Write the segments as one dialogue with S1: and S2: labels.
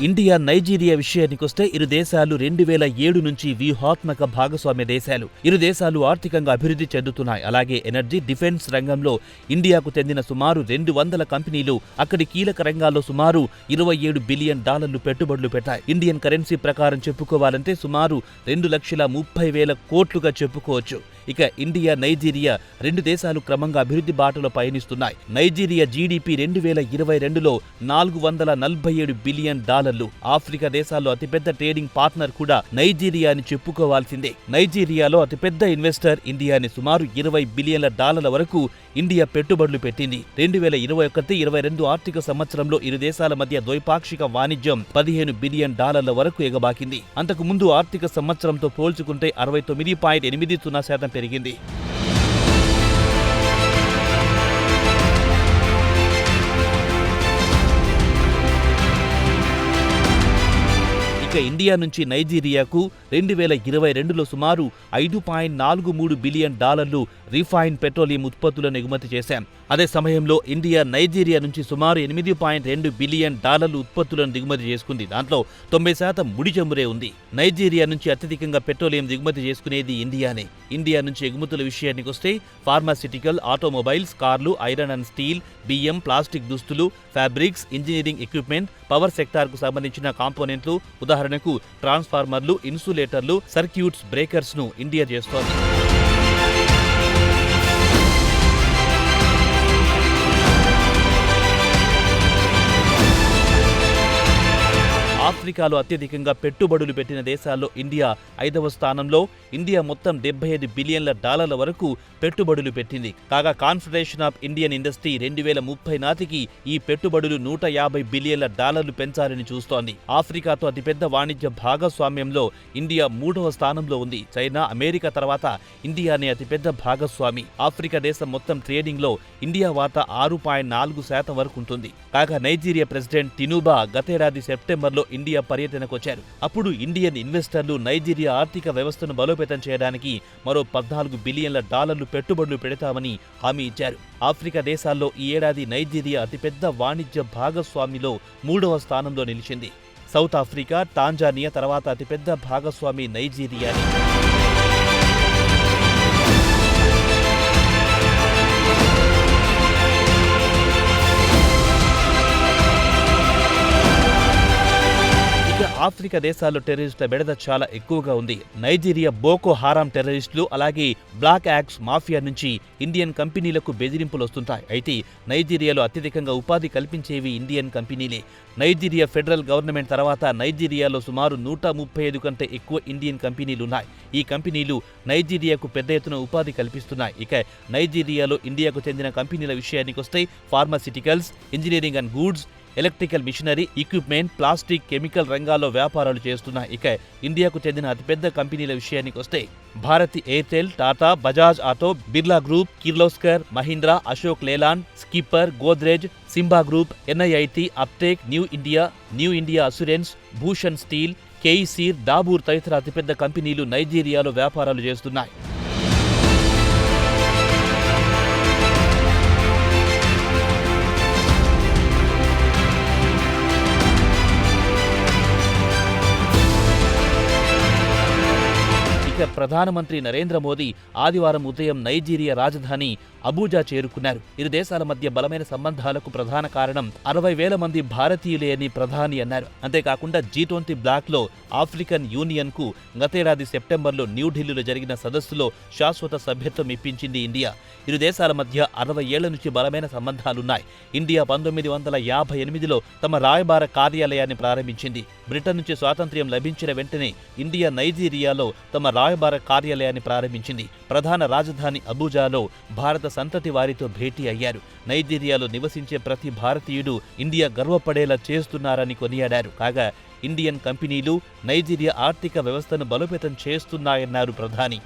S1: India Nigeria విషయానికొస్తే ఇరు దేశాలు 2007 నుంచి వ్యూహాత్మక భాగస్వామ్య దేశాలు. ఇరు దేశాలు ఆర్థికంగా అభివృద్ధి చెందుతున్నాయి. అలాగే ఎనర్జీ, డిఫెన్స్ రంగంలో ఇండియాకు చెందిన సుమారు 200 కంపెనీలు అక్కడి కీలక రంగాల్లో సుమారు $27 బిలియన్ పెట్టుబడులు పెట్టాయి. ఇండియన్ కరెన్సీ ప్రకారం చెప్పుకోవాలంటే సుమారు 2,30,000 కోట్లుగా చెప్పుకోవచ్చు. ఇక ఇండియా, నైజీరియా రెండు దేశాలు క్రమంగా అభివృద్ధి బాటలో పయనిస్తున్నాయి. నైజీరియా జీడీపీ 2022లో $447 బిలియన్. ఆఫ్రికా దేశాల్లో అతిపెద్ద ట్రేడింగ్ పార్ట్నర్ కూడా నైజీరియా అని చెప్పుకోవాల్సిందే. నైజీరియాలో అతిపెద్ద ఇన్వెస్టర్ ఇండియాని సుమారు $20 బిలియన్ల వరకు ఇండియా పెట్టుబడులు పెట్టింది. 2021-22 ఆర్థిక సంవత్సరంలో ఇరు దేశాల మధ్య ద్వైపాక్షిక వాణిజ్యం $15 బిలియన్ వరకు ఎగబాకింది. అంతకు ముందు ఆర్థిక సంవత్సరంతో పోల్చుకుంటే 69.80% పెరిగింది. ఇక ఇండియా నుంచి నైజీరియాకు 2022లో సుమారు $5.43 బిలియన్ రిఫైన్డ్ పెట్రోలియం ఉత్పత్తులను ఎగుమతి చేశాం. అదే సమయంలో ఇండియా నైజీరియా నుంచి సుమారు $8.2 బిలియన్ ఉత్పత్తులను దిగుమతి చేసుకుంది. దాంట్లో 90% ముడి చమురే ఉంది. నైజీరియా నుంచి అత్యధికంగా పెట్రోలియం దిగుమతి చేసుకునేది ఇండియానే. ఇండియా నుంచి ఎగుమతుల విషయానికొస్తే ఫార్మాసిటికల్, ఆటోమొబైల్స్, కార్లు, ఐరన్ అండ్ స్టీల్, బియ్యం, ప్లాస్టిక్ దుస్తులు, ఫ్యాబ్రిక్స్, ఇంజనీరింగ్ ఎక్విప్మెంట్, పవర్ సెక్టార్కు సంబంధించిన కాంపోనెంట్లు, ఉదాహరణకు ట్రాన్స్ఫార్మర్లు, ఇన్సులేటర్లు, సర్క్యూట్స్ బ్రేకర్స్ ను ఇండియా చేస్తోంది. ఆఫ్రికాలో అత్యధికంగా పెట్టుబడులు పెట్టిన దేశాల్లో ఇండియా 5వ స్థానంలో. ఇండియా మొత్తం $75 బిలియన్ల వరకు పెట్టుబడులు పెట్టింది. కాగా కాన్ఫెడరేషన్ ఆఫ్ ఇండియన్ ఇండస్ట్రీ 2030 నాటికి ఈ పెట్టుబడులు $150 బిలియన్ల పెంచాలని చూస్తోంది. ఆఫ్రికాతో అతిపెద్ద వాణిజ్య భాగస్వామ్యంలో ఇండియా 3వ స్థానంలో ఉంది. చైనా, అమెరికా తర్వాత ఇండియానే అతిపెద్ద భాగస్వామి. ఆఫ్రికా దేశం మొత్తం ట్రేడింగ్ లో ఇండియా వాటా 6.4% వరకు ఉంటుంది. కాగా నైజీరియా ప్రెసిడెంట్ తినూబా గతేడాది సెప్టెంబర్లో ఇండియా పర్యటనకొచ్చారు. అప్పుడు ఇండియన్ ఇన్వెస్టర్లు నైజీరియా ఆర్థిక వ్యవస్థను బలోపేతం చేయడానికి మరో $14 బిలియన్ల పెట్టుబడులు పెడతామని హామీ ఇచ్చారు. ఆఫ్రికా దేశాల్లో ఈ ఏడాది నైజీరియా అతిపెద్ద వాణిజ్య భాగస్వామిలో 3వ స్థానంలో నిలిచింది. సౌత్ ఆఫ్రికా, టాంజానియా తర్వాత అతిపెద్ద భాగస్వామి నైజీరియాని. ఆఫ్రికా దేశాల్లో టెర్రరిస్టుల బెడద చాలా ఎక్కువగా ఉంది. నైజీరియా బోకో హారాం టెర్రరిస్టులు, అలాగే బ్లాక్ యాక్స్ మాఫియా నుంచి ఇండియన్ కంపెనీలకు బెదిరింపులు వస్తుంటాయి. అయితే నైజీరియాలో అత్యధికంగా ఉపాధి కల్పించేవి ఇండియన్ కంపెనీలే. నైజీరియా ఫెడరల్ గవర్నమెంట్ తర్వాత నైజీరియాలో సుమారు 135 కంటే ఎక్కువ ఇండియన్ కంపెనీలున్నాయి. ఈ కంపెనీలు నైజీరియాకు పెద్ద ఎత్తున ఉపాధి కల్పిస్తున్నాయి. ఇక నైజీరియాలో ఇండియాకు చెందిన కంపెనీల విషయానికొస్తే pharmaceuticals, engineering and goods, electrical machinery, equipment, plastic, chemical రంగాల్లో వ్యాపారాలు చేస్తున్నాయి. ఇక ఇండియాకు చెందిన అతిపెద్ద కంపెనీల విషయానికొస్తే Bharti Airtel, Tata, Bajaj auto, Birla group, Kirloskar, Mahindra, Ashok Leyland, Skipper, Godrej, Simba group, NIIT, Aptech, new India assurance, Bhushan steel, కేఈసీర్, డాబూర్ తదితర అతిపెద్ద కంపెనీలు నైజీరియాలో వ్యాపారాలు చేస్తున్నాయి. ప్రధానమంత్రి నరేంద్ర మోదీ ఆదివారం ఉదయం నైజీరియా రాజధాని అబూజా చేరుకున్నారు. ఇరు దేశాల మధ్య బలమైన సంబంధాలకు ప్రధాన కారణం 60,000 మంది భారతీయులే అని ప్రధాని అన్నారు. అంతేకాకుండా G20 బ్లాక్లో ఆఫ్రికన్ యూనియన్ కు గతేడాది సెప్టెంబర్లో న్యూఢిల్లీలో జరిగిన సదస్సులో శాశ్వత సభ్యత్వం ఇప్పించింది ఇండియా. ఇరు దేశాల మధ్య 60 ఏళ్ల నుంచి బలమైన సంబంధాలున్నాయి. ఇండియా 1958లో తమ రాయబార కార్యాలయాన్ని ప్రారంభించింది. బ్రిటన్ నుంచి స్వాతంత్ర్యం లభించిన వెంటనే ఇండియా నైజీరియాలో తమ రాయబార కార్యాలయాన్ని ప్రారంభించింది. ప్రధాన రాజధాని అబూజాలో భారత సంతతి వారితో భేటీ అయ్యారు. నైజీరియాలో నివసించే ప్రతి భారతీయుడు ఇండియా గర్వపడేలా చేస్తున్నారని కొనియాడారు. కాగా ఇండియన్ కంపెనీలు నైజీరియా ఆర్థిక వ్యవస్థను బలోపేతం చేస్తున్నాయన్నారు ప్రధాని.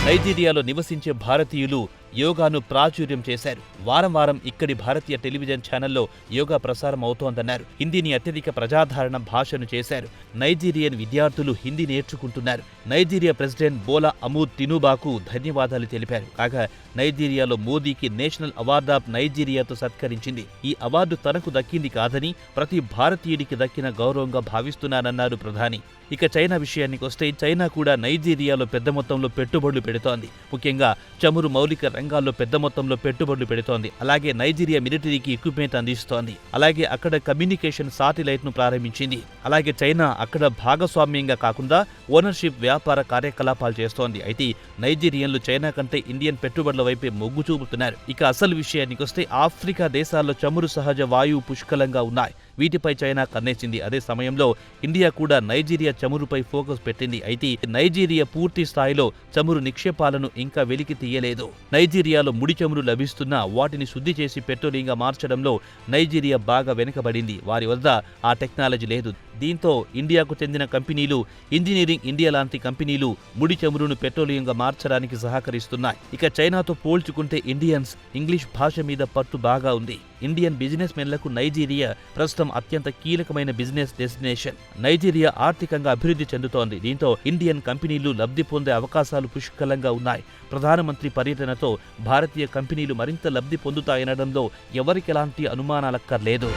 S1: నైజీరియాలో నివసించే భారతీయులు యోగాను ప్రాచుర్యం చేశారు. వారం వారం ఇక్కడి భారతీయ టెలివిజన్ ఛానల్లో యోగా ప్రసారం అవుతోందన్నారు. హిందీని అత్యధిక ప్రజాదరణ భాషను చేశారు. నైజీరియన్ విద్యార్థులు హిందీ నేర్చుకుంటున్నారు. నైజీరియా ప్రెసిడెంట్ బోలా అహ్మద్ తినుబాకు ధన్యవాదాలు తెలిపారు. కాగా నైజీరియాలో మోదీకి నేషనల్ అవార్డ్ ఆఫ్ నైజీరియాతో సత్కరించింది. ఈ అవార్డు తనకు దక్కింది కాదని ప్రతి భారతీయుడికి దక్కిన గౌరవంగా భావిస్తున్నానన్నారు ప్రధాని. ఇక చైనా విషయానికొస్తే చైనా కూడా నైజీరియాలో పెద్ద మొత్తంలో పెట్టుబడులు పెడుతోంది. ముఖ్యంగా చమురు మౌలిక రంగాల్లో పెద్ద మొత్తంలో పెట్టుబడులు పెడుతోంది. అలాగే నైజీరియా మిలిటరీకి ఎక్విప్మెంట్ అందిస్తోంది. అలాగే అక్కడ కమ్యూనికేషన్ శాటిలైట్ ను ప్రారంభించింది. అలాగే చైనా అక్కడ భాగస్వామ్యంగా కాకుండా ఓనర్షిప్ వ్యాపార కార్యకలాపాలు చేస్తోంది. అయితే నైజీరియన్లు చైనా కంటే ఇండియన్ పెట్టుబడుల వైపే మొగ్గు చూపుతున్నారు. ఇక అసలు విషయానికొస్తే ఆఫ్రికా దేశాల్లో చమురు సహజ వాయువు పుష్కలంగా ఉన్నాయి. వీటిపై చైనా కన్నేసింది. అదే సమయంలో ఇండియా కూడా నైజీరియా చమురుపై ఫోకస్ పెట్టింది. అయితే నైజీరియా పూర్తి స్థాయిలో చమురు నిక్షేపాలను ఇంకా వెలికి తీయలేదు. నైజీరియాలో ముడి చమురు లభిస్తున్నా వాటిని శుద్ధి చేసి పెట్రోలియంగా మార్చడంలో నైజీరియా బాగా వెనుకబడింది. వారి వద్ద ఆ టెక్నాలజీ లేదు. దీంతో ఇండియాకు చెందిన కంపెనీలు, ఇంజనీరింగ్ ఇండియా లాంటి కంపెనీలు ముడి చమురును పెట్రోలియంగా మార్చడానికి సహకరిస్తున్నాయి. ఇక చైనాతో పోల్చుకుంటే ఇండియన్స్ ఇంగ్లీష్ భాష మీద పట్టు బాగా ఉంది. ఇండియన్ బిజినెస్ మెన్లకు నైజీరియా ప్రస్తుతం అత్యంత కీలకమైన బిజినెస్ డెస్టినేషన్. నైజీరియా ఆర్థికంగా అభివృద్ధి చెందుతోంది. దీంతో ఇండియన్ కంపెనీలు లబ్ధి పొందే అవకాశాలు పుష్కలంగా ఉన్నాయి. ప్రధానమంత్రి పర్యటనతో భారతీయ కంపెనీలు మరింత లబ్ధి పొందుతాయనడంలో ఎవరికెలాంటి అనుమానాలక్కర్లేదు.